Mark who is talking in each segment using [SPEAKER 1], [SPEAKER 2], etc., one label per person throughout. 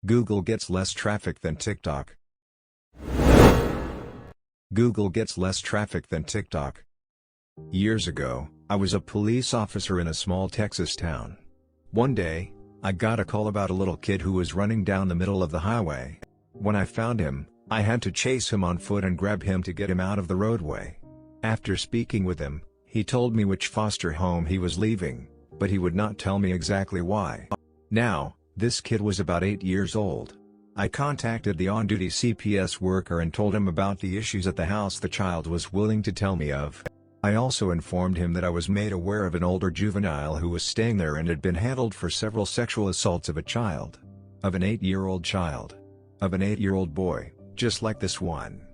[SPEAKER 1] Google gets less traffic than TikTok. Google gets less traffic than TikTok. Years ago, I was a police officer in a small Texas town. One day, I got a call about a little kid who was running down the middle of the highway. When I found him, I had to chase him on foot and grab him to get him out of the roadway. After speaking with him, he told me which foster home he was leaving, but he would not tell me exactly why. Now, this kid was about 8 years old. I contacted the on-duty CPS worker and told him about the issues at the house the child was willing to tell me of. I also informed him that I was made aware of an older juvenile who was staying there and had been handled for several sexual assaults of a child. Of an 8-year-old child. Of an 8-year-old boy, just like this one.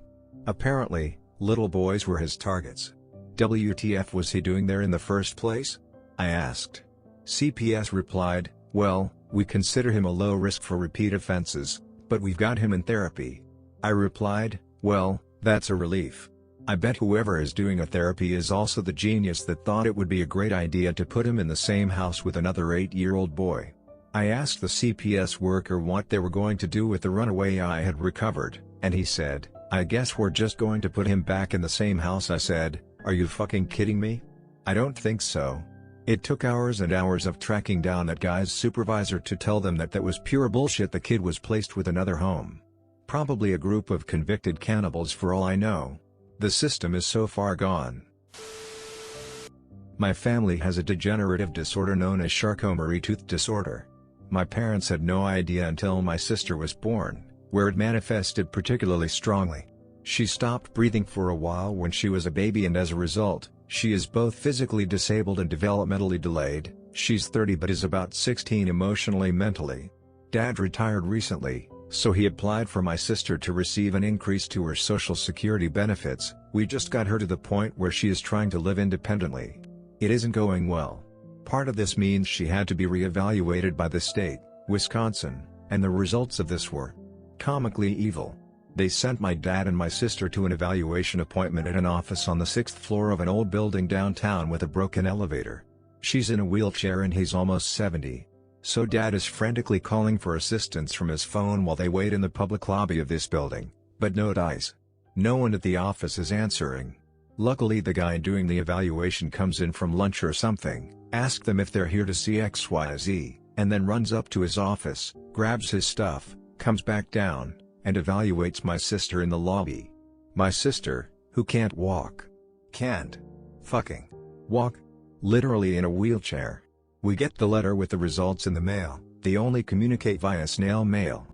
[SPEAKER 1] Apparently, little boys were his targets. WTF was he doing there in the first place? I asked. CPS replied, well, we consider him a low risk for repeat offenses, but we've got him in therapy. I replied, well, that's a relief. I bet whoever is doing a therapy is also the genius that thought it would be a great idea to put him in the same house with another 8-year-old boy. I asked the CPS worker what they were going to do with the runaway I had recovered, and he said, I guess we're just going to put him back in the same house. I said, are you fucking kidding me? I don't think so. It took hours and hours of tracking down that guy's supervisor to tell them that was pure bullshit. The kid was placed with another home. Probably a group of convicted cannibals for all I know. The system is so far gone. My family has a degenerative disorder known as Charcot-Marie-Tooth disorder. My parents had no idea until my sister was born, where it manifested particularly strongly. She stopped breathing for a while when she was a baby, and as a result, she is both physically disabled and developmentally delayed. She's 30 but is about 16 emotionally, mentally. Dad retired recently, so he applied for my sister to receive an increase to her Social Security benefits. We just got her to the point where she is trying to live independently. It isn't going well. Part of this means she had to be re-evaluated by the state, Wisconsin, and the results of this were comically evil. They sent my dad and my sister to an evaluation appointment at an office on the 6th floor of an old building downtown with a broken elevator. She's in a wheelchair and he's almost 70. So dad is frantically calling for assistance from his phone while they wait in the public lobby of this building, but no dice. No one at the office is answering. Luckily the guy doing the evaluation comes in from lunch or something, asks them if they're here to see XYZ, and then runs up to his office, grabs his stuff, comes back down, and evaluates my sister in the lobby. My sister, who can't walk. Can't fucking walk. Literally in a wheelchair. We get the letter with the results in the mail. They only communicate via snail mail.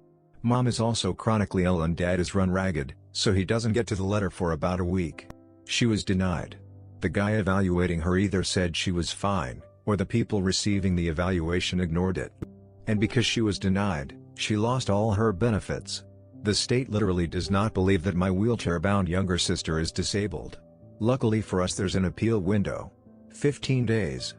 [SPEAKER 1] Mom is also chronically ill and dad is run ragged, so he doesn't get to the letter for about a week. She was denied. The guy evaluating her either said she was fine, or the people receiving the evaluation ignored it. And because she was denied, she lost all her benefits. The state literally does not believe that my wheelchair-bound younger sister is disabled. Luckily for us there's an appeal window. 15 days.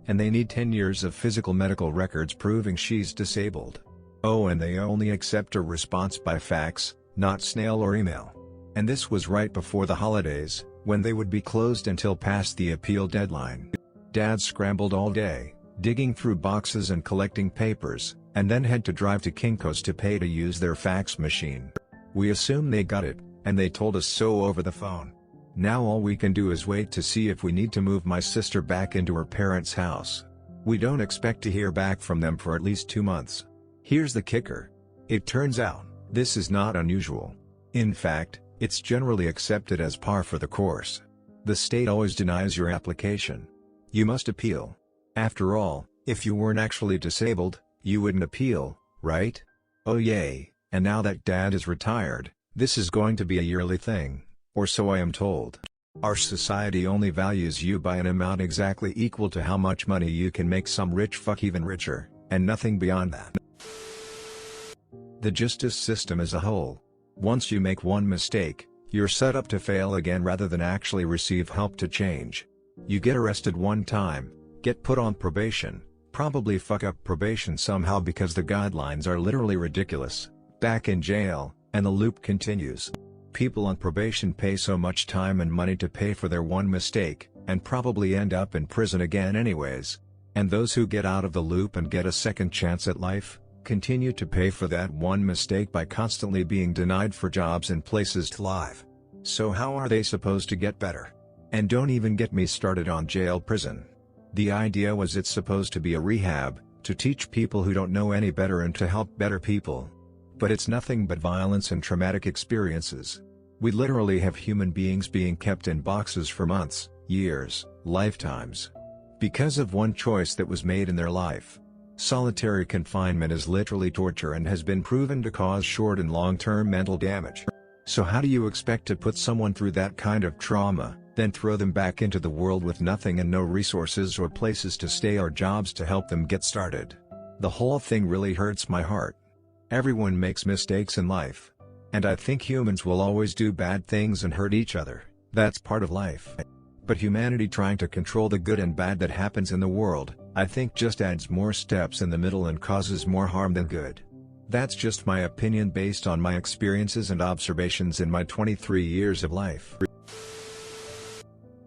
[SPEAKER 1] And they need 10 years of physical medical records proving she's disabled. Oh, and they only accept a response by fax, not snail or email. And this was right before the holidays, when they would be closed until past the appeal deadline. Dad scrambled all day, digging through boxes and collecting papers, and then had to drive to Kinko's to pay to use their fax machine. We assume they got it, and they told us so over the phone. Now all we can do is wait to see if we need to move my sister back into her parents' house. We don't expect to hear back from them for at least 2 months. Here's the kicker. It turns out, this is not unusual. In fact, it's generally accepted as par for the course. The state always denies your application. You must appeal. After all, if you weren't actually disabled, you wouldn't appeal, right? Oh yay, and now that dad is retired, this is going to be a yearly thing, or so I am told. Our society only values you by an amount exactly equal to how much money you can make some rich fuck even richer, and nothing beyond that. The justice system as a whole. Once you make one mistake, you're set up to fail again rather than actually receive help to change. You get arrested one time, get put on probation, probably fuck up probation somehow because the guidelines are literally ridiculous, back in jail, and the loop continues. People on probation pay so much time and money to pay for their one mistake, and probably end up in prison again anyways. And those who get out of the loop and get a second chance at life, continue to pay for that one mistake by constantly being denied for jobs and places to live. So how are they supposed to get better? And don't even get me started on jail prison. The idea was it's supposed to be a rehab, to teach people who don't know any better and to help better people. But it's nothing but violence and traumatic experiences. We literally have human beings being kept in boxes for months, years, lifetimes, because of one choice that was made in their life. Solitary confinement is literally torture and has been proven to cause short and long-term mental damage. So how do you expect to put someone through that kind of trauma, then throw them back into the world with nothing and no resources or places to stay or jobs to help them get started? The whole thing really hurts my heart. Everyone makes mistakes in life. And I think humans will always do bad things and hurt each other, that's part of life. But humanity trying to control the good and bad that happens in the world, I think just adds more steps in the middle and causes more harm than good. That's just my opinion based on my experiences and observations in my 23 years of life.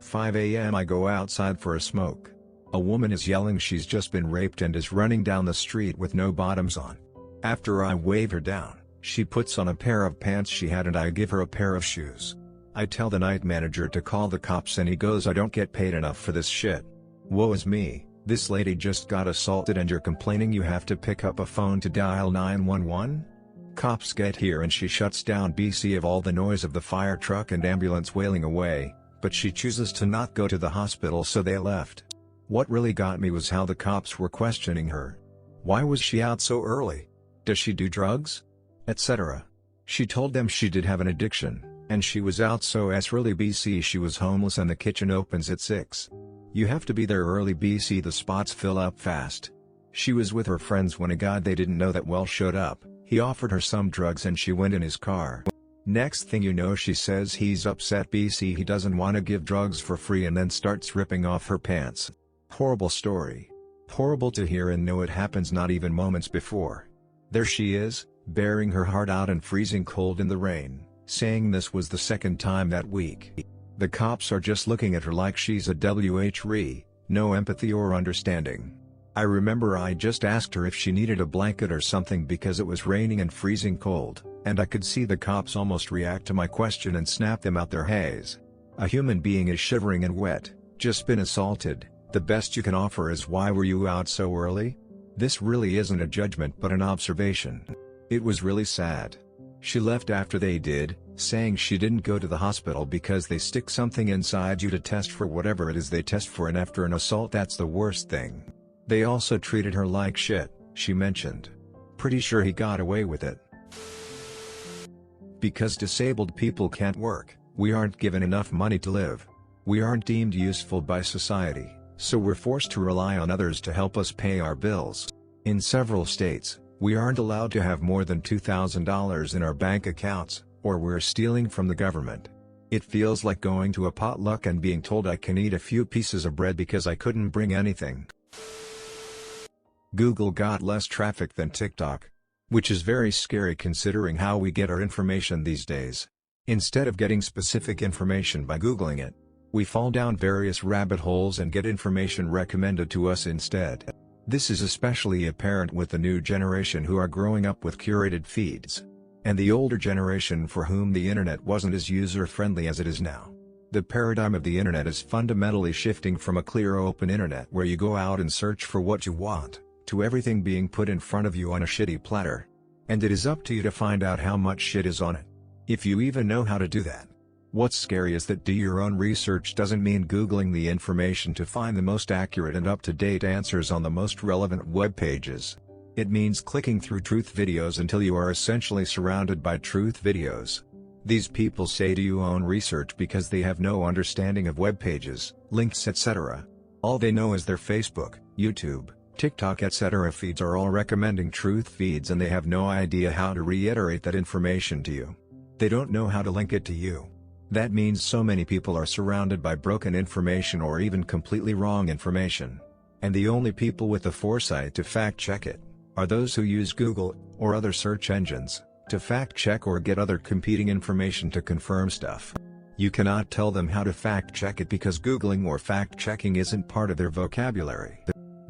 [SPEAKER 1] 5 a.m. I go outside for a smoke. A woman is yelling she's just been raped and is running down the street with no bottoms on. After I wave her down, she puts on a pair of pants she had and I give her a pair of shoes. I tell the night manager to call the cops and he goes, "I don't get paid enough for this shit." Woe is me, this lady just got assaulted and you're complaining you have to pick up a phone to dial 911? Cops get here and she shuts down BC of all the noise of the fire truck and ambulance wailing away, but she chooses to not go to the hospital so they left. What really got me was how the cops were questioning her. Why was she out so early? Does she do drugs? Etc. She told them she did have an addiction, and she was out so early BC she was homeless and the kitchen opens at 6. You have to be there early BC, the spots fill up fast. She was with her friends when a guy they didn't know that well showed up. He offered her some drugs and she went in his car. Next thing you know she says he's upset BC he doesn't want to give drugs for free and then starts ripping off her pants. Horrible story. Horrible to hear and know it happens not even moments before. There she is, bearing her heart out and freezing cold in the rain, saying this was the second time that week. The cops are just looking at her like she's a WHRE, no empathy or understanding. I remember I just asked her if she needed a blanket or something because it was raining and freezing cold, and I could see the cops almost react to my question and snap them out their haze. A human being is shivering and wet, just been assaulted, the best you can offer is "Why were you out so early?" This really isn't a judgment but an observation. It was really sad. She left after they did, saying she didn't go to the hospital because they stick something inside you to test for whatever it is they test for, and after an assault that's the worst thing. They also treated her like shit, she mentioned. Pretty sure he got away with it. Because disabled people can't work, we aren't given enough money to live. We aren't deemed useful by society, so we're forced to rely on others to help us pay our bills. In several states, we aren't allowed to have more than $2,000 in our bank accounts, or we're stealing from the government. It feels like going to a potluck and being told I can eat a few pieces of bread because I couldn't bring anything. Google got less traffic than TikTok. Which is very scary considering how we get our information these days. Instead of getting specific information by Googling it, we fall down various rabbit holes and get information recommended to us instead. This is especially apparent with the new generation who are growing up with curated feeds, and the older generation for whom the internet wasn't as user-friendly as it is now. The paradigm of the internet is fundamentally shifting from a clear open internet where you go out and search for what you want, to everything being put in front of you on a shitty platter. And it is up to you to find out how much shit is on it. If you even know how to do that. What's scary is that do your own research doesn't mean Googling the information to find the most accurate and up-to-date answers on the most relevant web pages. It means clicking through truth videos until you are essentially surrounded by truth videos. These people say do you own research because they have no understanding of web pages, links, etc. All they know is their Facebook, YouTube, TikTok etc. feeds are all recommending truth feeds and they have no idea how to reiterate that information to you. They don't know how to link it to you. That means so many people are surrounded by broken information or even completely wrong information. And the only people with the foresight to fact-check it are those who use Google, or other search engines, to fact-check or get other competing information to confirm stuff. You cannot tell them how to fact-check it because Googling or fact-checking isn't part of their vocabulary.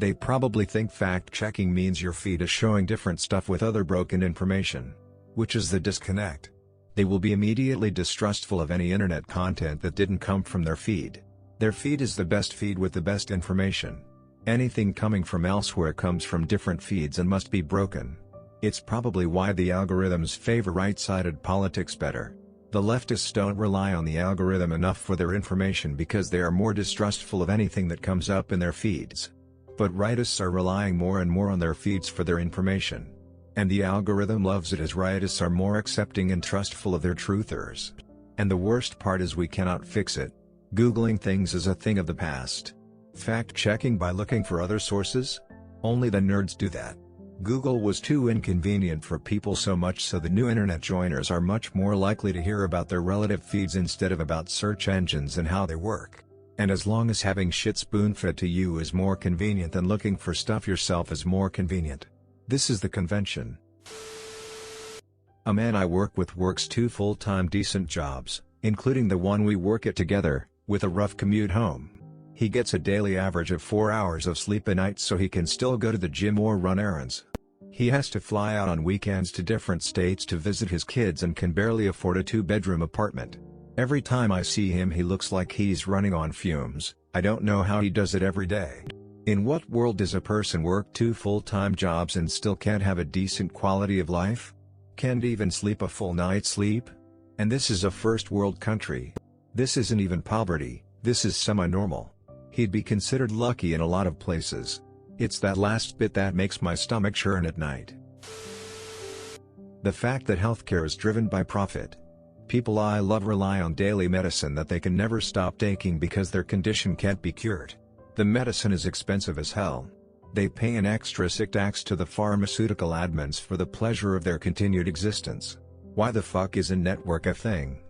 [SPEAKER 1] They probably think fact-checking means your feed is showing different stuff with other broken information. Which is the disconnect. They will be immediately distrustful of any internet content that didn't come from their feed. Their feed is the best feed with the best information. Anything coming from elsewhere comes from different feeds and must be broken. It's probably why the algorithms favor right-sided politics better. The leftists don't rely on the algorithm enough for their information because they are more distrustful of anything that comes up in their feeds. But rightists are relying more and more on their feeds for their information. And the algorithm loves it as rightists are more accepting and trustful of their truthers. And the worst part is we cannot fix it. Googling things is a thing of the past. Fact-checking by looking for other sources? Only the nerds do that. Google was too inconvenient for people, so much so the new internet joiners are much more likely to hear about their relative feeds instead of about search engines and how they work. And as long as having shit spoon-fed to you is more convenient than looking for stuff yourself is more convenient. This is the convention. A man I work with works 2 full-time decent jobs, including the one we work at together, with a rough commute home. He gets a daily average of 4 hours of sleep a night so he can still go to the gym or run errands. He has to fly out on weekends to different states to visit his kids and can barely afford a 2-bedroom apartment. Every time I see him he looks like he's running on fumes. I don't know how he does it every day. In what world does a person work 2 full-time jobs and still can't have a decent quality of life? Can't even sleep a full night's sleep? And this is a first world country. This isn't even poverty, this is semi-normal. He'd be considered lucky in a lot of places. It's that last bit that makes my stomach churn at night. The fact that healthcare is driven by profit. People I love rely on daily medicine that they can never stop taking because their condition can't be cured. The medicine is expensive as hell. They pay an extra sick tax to the pharmaceutical admins for the pleasure of their continued existence. Why the fuck isn't network a thing?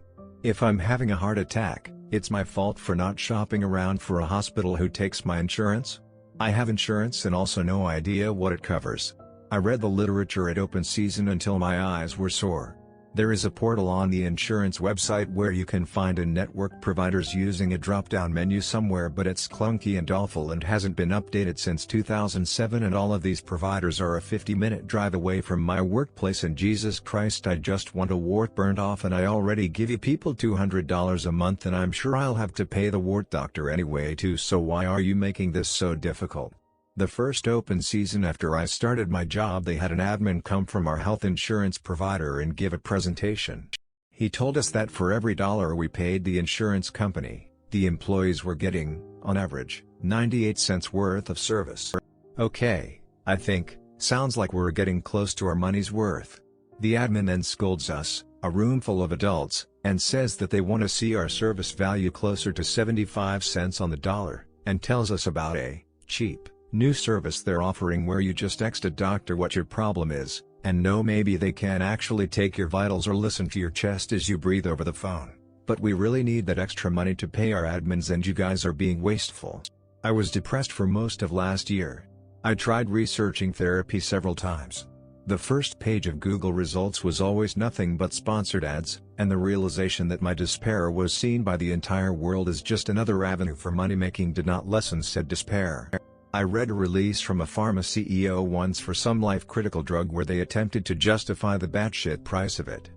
[SPEAKER 1] If I'm having a heart attack, it's my fault for not shopping around for a hospital who takes my insurance? I have insurance and also no idea what it covers. I read the literature at open season until my eyes were sore. There is a portal on the insurance website where you can find a network providers using a drop-down menu somewhere, but it's clunky and awful and hasn't been updated since 2007, and all of these providers are a 50-minute drive away from my workplace, and Jesus Christ, I just want a wart burned off, and I already give you people $200 a month and I'm sure I'll have to pay the wart doctor anyway too, so why are you making this so difficult? The first open season after I started my job, they had an admin come from our health insurance provider and give a presentation. He told us that for every dollar we paid the insurance company, the employees were getting, on average, 98 cents worth of service. Okay, I think, sounds like we're getting close to our money's worth. The admin then scolds us, a room full of adults, and says that they want to see our service value closer to 75 cents on the dollar, and tells us about a cheap new service they're offering where you just text a doctor what your problem is, and no, maybe they can actually take your vitals or listen to your chest as you breathe over the phone. But we really need that extra money to pay our admins and you guys are being wasteful. I was depressed for most of last year. I tried researching therapy several times. The first page of Google results was always nothing but sponsored ads, and the realization that my despair was seen by the entire world as just another avenue for money making did not lessen said despair. I read a release from a pharma CEO once for some life-critical drug where they attempted to justify the batshit price of it.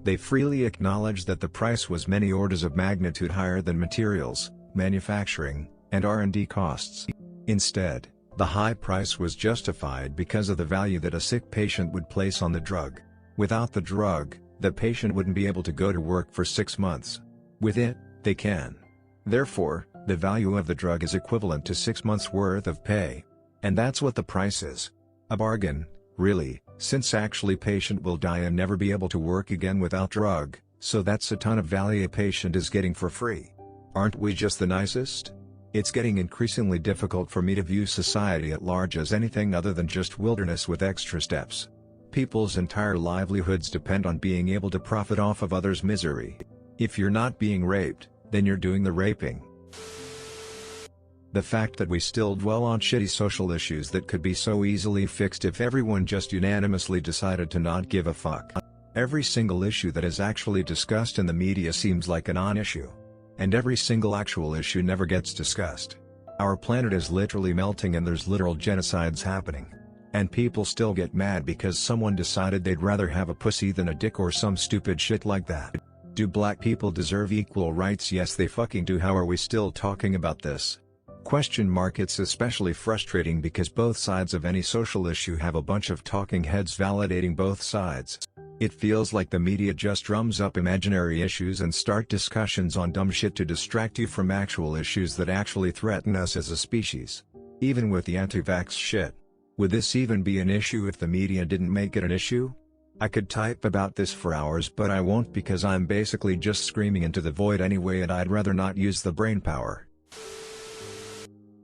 [SPEAKER 1] They freely acknowledged that the price was many orders of magnitude higher than materials, manufacturing, and R&D costs. Instead, the high price was justified because of the value that a sick patient would place on the drug. Without the drug, the patient wouldn't be able to go to work for 6 months. With it, they can. Therefore, the value of the drug is equivalent to 6 months' worth of pay. And that's what the price is. A bargain, really, since actually patient will die and never be able to work again without drug, so that's a ton of value a patient is getting for free. Aren't we just the nicest? It's getting increasingly difficult for me to view society at large as anything other than just wilderness with extra steps. People's entire livelihoods depend on being able to profit off of others' misery. If you're not being raped, then you're doing the raping. The fact that we still dwell on shitty social issues that could be so easily fixed if everyone just unanimously decided to not give a fuck. Every single issue that is actually discussed in the media seems like a non-issue. And every single actual issue never gets discussed. Our planet is literally melting and there's literal genocides happening. And people still get mad because someone decided they'd rather have a pussy than a dick or some stupid shit like that. Do black people deserve equal rights? Yes, they fucking do. How are we still talking about this? It's especially frustrating because both sides of any social issue have a bunch of talking heads validating both sides. It feels like the media just drums up imaginary issues and start discussions on dumb shit to distract you from actual issues that actually threaten us as a species. Even with the anti-vax shit. Would this even be an issue if the media didn't make it an issue? I could type about this for hours, but I won't because I'm basically just screaming into the void anyway, and I'd rather not use the brainpower.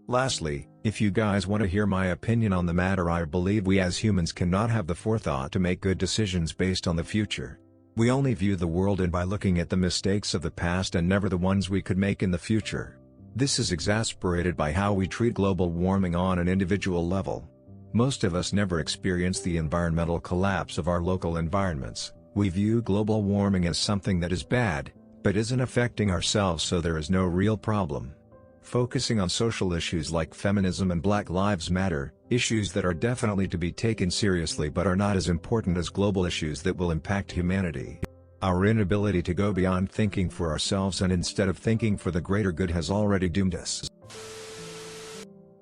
[SPEAKER 1] Lastly, if you guys want to hear my opinion on the matter, I believe we as humans cannot have the forethought to make good decisions based on the future. We only view the world by looking at the mistakes of the past and never the ones we could make in the future. This is exacerbated by how we treat global warming on an individual level. Most of us never experience the environmental collapse of our local environments. We view global warming as something that is bad, but isn't affecting ourselves, so there is no real problem. Focusing on social issues like feminism and Black Lives Matter, issues that are definitely to be taken seriously but are not as important as global issues that will impact humanity. Our inability to go beyond thinking for ourselves and instead of thinking for the greater good has already doomed us.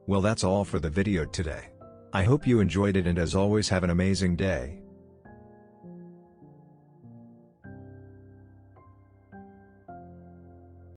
[SPEAKER 1] Well, that's all for the video today. I hope you enjoyed it, and as always, have an amazing day.